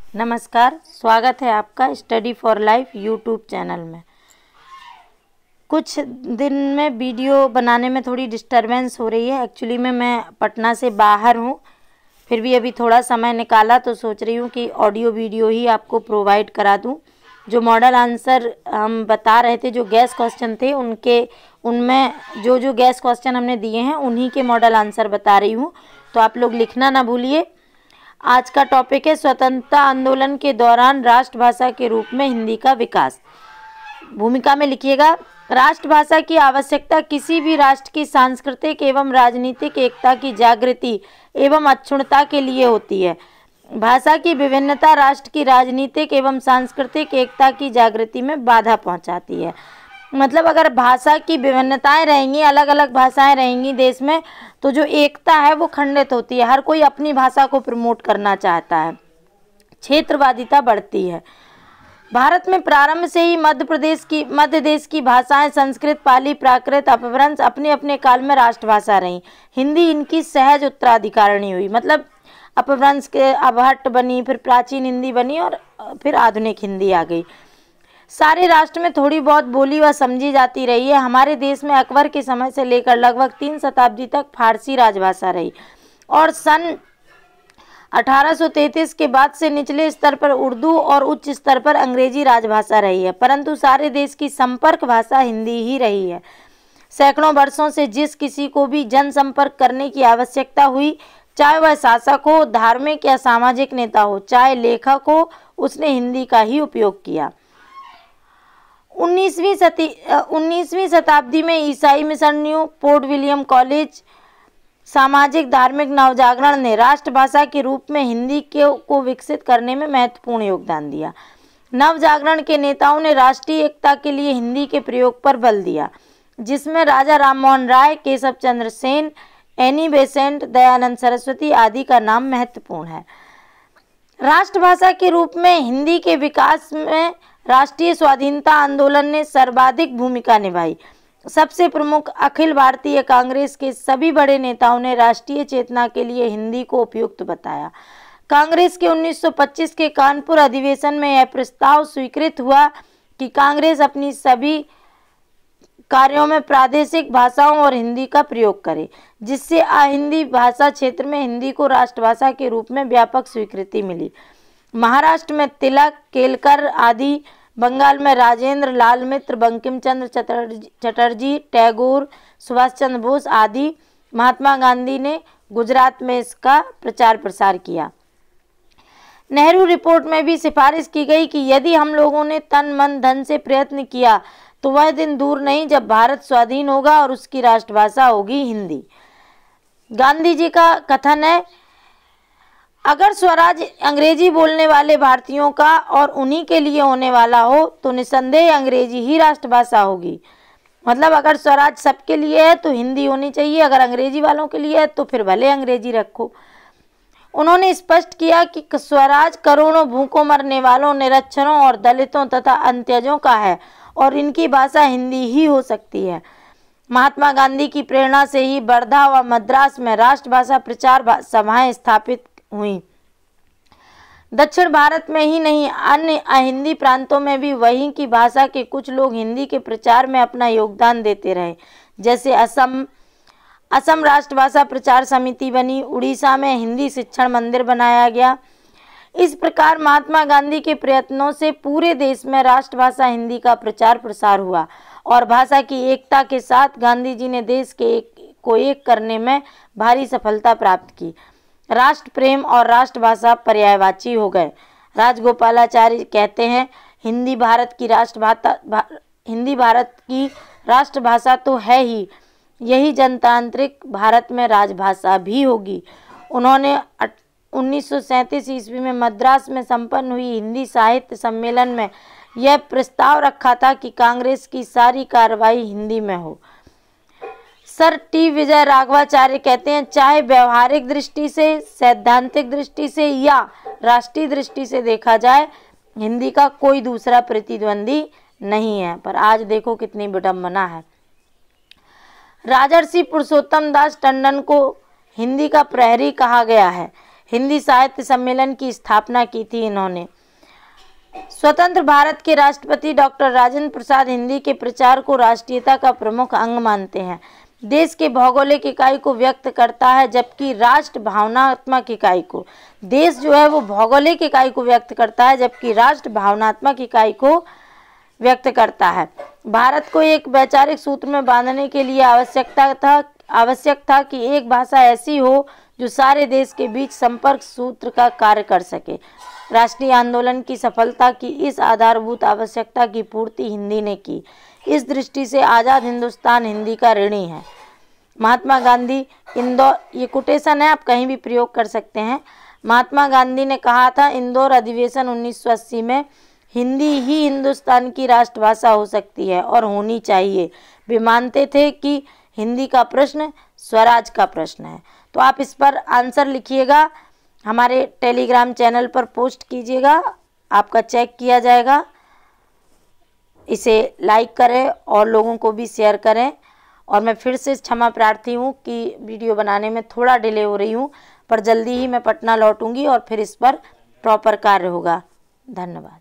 नमस्कार, स्वागत है आपका study for life YouTube channel में। कुछ दिन में वीडियो बनाने में थोड़ी डिस्टरबेंस हो रही है। एक्चुअली में मैं पटना से बाहर हूँ, फिर भी अभी थोड़ा समय निकाला तो सोच रही हूँ कि ऑडियो वीडियो ही आपको प्रोवाइड करा दूँ। जो मॉडल आंसर हम बता रहे थे, जो गैस क्वेश्चन थे, उनमें जो गैस क्वेश्चन हमने दिए हैं उन्हीं के मॉडल आंसर बता रही हूँ, तो आप लोग लिखना ना भूलिए। आज का टॉपिक है स्वतंत्रता आंदोलन के दौरान राष्ट्रभाषा के रूप में हिंदी का विकास। भूमिका में लिखिएगा, राष्ट्रभाषा की आवश्यकता किसी भी राष्ट्र की सांस्कृतिक एवं राजनीतिक एकता की जागृति एवं अक्षुण्णता के लिए होती है। भाषा की विभिन्नता राष्ट्र की राजनीतिक एवं सांस्कृतिक एकता की जागृति में बाधा पहुंचाती है। मतलब अगर भाषा की विभिन्नताएं रहेंगी, अलग अलग भाषाएं रहेंगी देश में, तो जो एकता है वो खंडित होती है। हर कोई अपनी भाषा को प्रमोट करना चाहता है, क्षेत्रवादिता बढ़ती है। भारत में प्रारंभ से ही मध्य देश की भाषाएं संस्कृत, पाली, प्राकृत, अपभ्रंश अपने अपने काल में राष्ट्रभाषा रही। हिंदी इनकी सहज उत्तराधिकारिणी हुई। मतलब अपभ्रंश के अभट्ट बनी, फिर प्राचीन हिंदी बनी और फिर आधुनिक हिंदी आ गई। सारे राष्ट्र में थोड़ी बहुत बोली व समझी जाती रही है। हमारे देश में अकबर के समय से लेकर लगभग 3 शताब्दी तक फारसी राजभाषा रही और सन 1833 के बाद से निचले स्तर पर उर्दू और उच्च स्तर पर अंग्रेजी राजभाषा रही है, परंतु सारे देश की संपर्क भाषा हिंदी ही रही है। सैकड़ों वर्षों से जिस किसी को भी जनसंपर्क करने की आवश्यकता हुई, चाहे वह शासक हो, धार्मिक या सामाजिक नेता हो, चाहे लेखक हो, उसने हिंदी का ही उपयोग किया। 19वीं शताब्दी में ईसाई मिशनरियों, पोर्ट विलियम कॉलेज, सामाजिक धार्मिक नवजागरण ने राष्ट्रभाषा के रूप में हिंदी को विकसित करने में महत्वपूर्ण योगदान दिया। नवजागरण के नेताओं ने राष्ट्रीय एकता के लिए हिंदी के प्रयोग पर बल दिया, जिसमें राजा राममोहन राय, केशव चंद्र सेन, एनी बेसेंट, दयानंद सरस्वती आदि का नाम महत्वपूर्ण है। राष्ट्रभाषा के रूप में हिंदी के विकास में राष्ट्रीय स्वाधीनता आंदोलन ने सर्वाधिक भूमिका निभाई। सबसे प्रमुख अखिल भारतीय कांग्रेस के सभी बड़े नेताओं ने राष्ट्रीय चेतना के लिए हिंदी को उपयुक्त बताया। कांग्रेस के 1925 के कानपुर अधिवेशन में यह प्रस्ताव स्वीकृत हुआ कि कांग्रेस अपनी सभी कार्यों में प्रादेशिक भाषाओं और हिंदी का प्रयोग करे, जिससे अहिंदी भाषा क्षेत्र में हिंदी को राष्ट्रभाषा के रूप में व्यापक स्वीकृति मिली। महाराष्ट्र में तिलक, केलकर आदि, बंगाल में राजेंद्र लाल मित्र, बंकिम चंद्र चटर्जी, टैगोर, सुभाष चंद्र बोस आदि, महात्मा गांधी ने गुजरात में इसका प्रचार प्रसार किया। नेहरू रिपोर्ट में भी सिफारिश की गई कि यदि हम लोगों ने तन मन धन से प्रयत्न किया तो वह दिन दूर नहीं जब भारत स्वाधीन होगा और उसकी राष्ट्रभाषा होगी हिंदी। गांधी जी का कथन है, अगर स्वराज अंग्रेजी बोलने वाले भारतीयों का और उन्हीं के लिए होने वाला हो तो निसंदेह अंग्रेजी ही राष्ट्रभाषा होगी। मतलब अगर स्वराज सबके लिए है तो हिंदी होनी चाहिए, अगर अंग्रेजी वालों के लिए है तो फिर भले अंग्रेजी रखो। उन्होंने स्पष्ट किया कि स्वराज करोड़ों भूखों मरने वालों, निरक्षरों और दलितों तथा अंत्यजों का है और इनकी भाषा हिंदी ही हो सकती है। महात्मा गांधी की प्रेरणा से ही वर्धा व मद्रास में राष्ट्रभाषा प्रचार सभाएं स्थापित हुई। दक्षिण भारत में ही नहीं, अन्य अहिंदी प्रांतों में भी वहीं की भाषा के कुछ लोग हिंदी के प्रचार में अपना योगदान देते रहे। जैसे असम राष्ट्रभाषा प्रचार समिति बनी, उड़ीसा में हिंदी शिक्षण मंदिर बनाया गया। इस प्रकार महात्मा गांधी के प्रयत्नों से पूरे देश में राष्ट्रभाषा हिंदी का प्रचार प्रसार हुआ और भाषा की एकता के साथ गांधी जी ने देश को एक करने में भारी सफलता प्राप्त की। राष्ट्र प्रेम और राष्ट्रभाषा पर्यायवाची हो गए। राजगोपालाचारी कहते हैं, हिंदी भारत की राष्ट्रभाषा तो है ही, यही जनतांत्रिक भारत में राजभाषा भी होगी। उन्होंने 1937 ईस्वी में मद्रास में संपन्न हुई हिंदी साहित्य सम्मेलन में यह प्रस्ताव रखा था कि कांग्रेस की सारी कार्रवाई हिंदी में हो। सर टी विजय राघवाचार्य कहते हैं, चाहे व्यवहारिक दृष्टि से, सैद्धांतिक दृष्टि से या राष्ट्रीय दृष्टि से देखा जाए, हिंदी का कोई दूसरा प्रतिद्वंदी नहीं है। पर आज देखो कितनी विडंबना है। राजर्षि पुरुषोत्तम दास टंडन को हिंदी का प्रहरी कहा गया है। हिंदी साहित्य सम्मेलन की स्थापना की थी इन्होंने। स्वतंत्र भारत के राष्ट्रपति डॉक्टर राजेंद्र प्रसाद हिंदी के प्रचार को राष्ट्रीयता का प्रमुख अंग मानते हैं। देश के भौगोलिक इकाई को व्यक्त करता है, जबकि राष्ट्र भावनात्मक इकाई को, देश जो है वो भौगोलिक इकाई को व्यक्त करता है, जबकि राष्ट्र भावनात्मक इकाई को व्यक्त करता है। भारत को एक वैचारिक सूत्र में बांधने के लिए आवश्यक था कि एक भाषा ऐसी हो जो सारे देश के बीच संपर्क सूत्र का कार्य कर सके। राष्ट्रीय आंदोलन की सफलता की इस आधारभूत आवश्यकता की पूर्ति हिंदी ने की। इस दृष्टि से आज़ाद हिंदुस्तान हिंदी का ऋणी है। महात्मा गांधी, इंदौर, ये कोटेशन है, आप कहीं भी प्रयोग कर सकते हैं। महात्मा गांधी ने कहा था इंदौर अधिवेशन 1980 में, हिंदी ही हिंदुस्तान की राष्ट्रभाषा हो सकती है और होनी चाहिए। वे मानते थे कि हिंदी का प्रश्न स्वराज का प्रश्न है। तो आप इस पर आंसर लिखिएगा, हमारे टेलीग्राम चैनल पर पोस्ट कीजिएगा, आपका चेक किया जाएगा। इसे लाइक करें और लोगों को भी शेयर करें। और मैं फिर से क्षमा प्रार्थी हूँ कि वीडियो बनाने में थोड़ा डिले हो रही हूँ, पर जल्दी ही मैं पटना लौटूंगी और फिर इस पर प्रॉपर कार्य होगा। धन्यवाद।